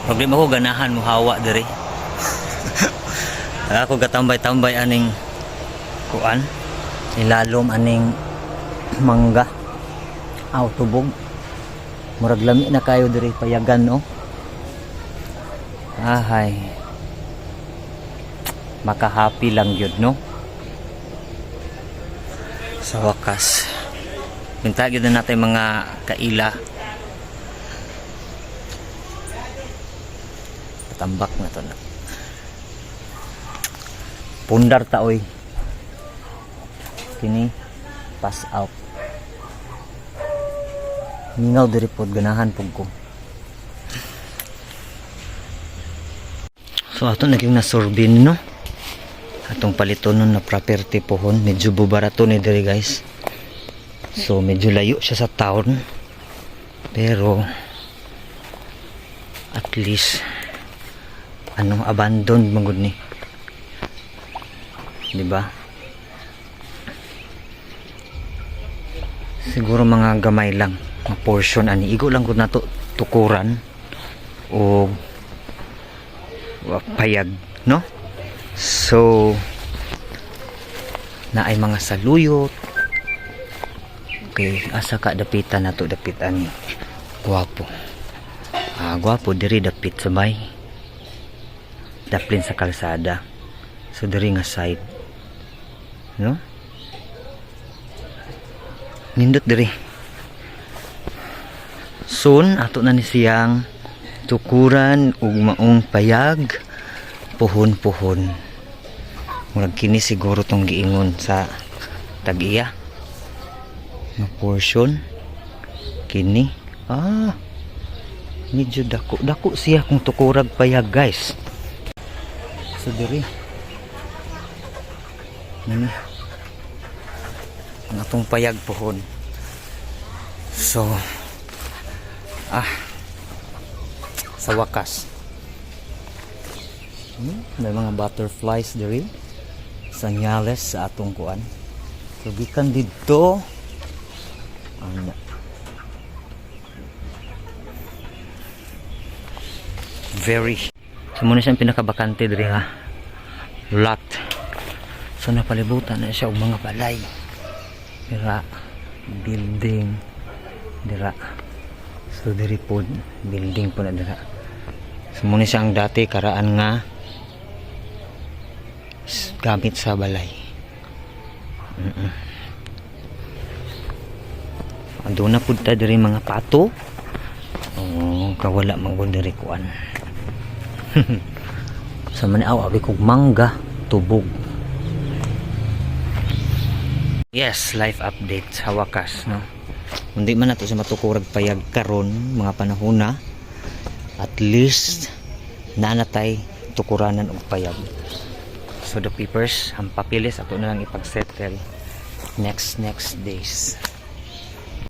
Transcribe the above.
Problema ko ganahan mo hawa diri. Ako gatambay-tambay aning kuan. Ilalom aning mangga. Aw tubog. Murag lami na kayo diri payagan no. Ahay. Maka-happy lang yun no. Sa wakas. Minta gyud na natin mga kaila. Tambak na to na. Pundar ta oy. Kini pass out. Mingaw diri pod ganahan pug ko. So ato naging nasurbin no. Atong paliton nun na property pohon, medyo bubarato ni diri guys. So medyo layo siya sa town. Pero at least abandoned magud ni. Di ba? Siguro mga gamay lang, mga portion ani. Igo lang gud nato tukuran o payag, no? So na ay mga saluyot. Okay, asa ka dapitan nato dapitan ni. Guwapo. Guwapo diri dapit sabay. Daplin sa kalsada. So diri nga side. No? Nindot diri. Soon ato na ni siyang tukuran ug maong payag, puhon-puhon. Murag kini siguro tong giingon sa tag-iya. Na portion kini. Medyo dako siya kung tukurag payag guys. So diri nini ang atong payag pohon. So sa wakas may mga butterflies diri sanyales sa atong kuan. So gikan didto very so muna siyang pinakabakante diri ha lot. So napalibutan na siya og mga balay dira, building dira. So diri po building po na dira. So muna siyang dati karaan nga gamit sa balay. Ando na pud ta diri mga pato. Kawala manggod diri kuan. Sa maniaw abi kog mangga tubog. Yes, life update sa wakas no. Hindi man nato sa matukurag payag karon mga panahon na. At least nanatay tukuranan og payag. So the papers, ang papilis ato na lang ipag-settle next days.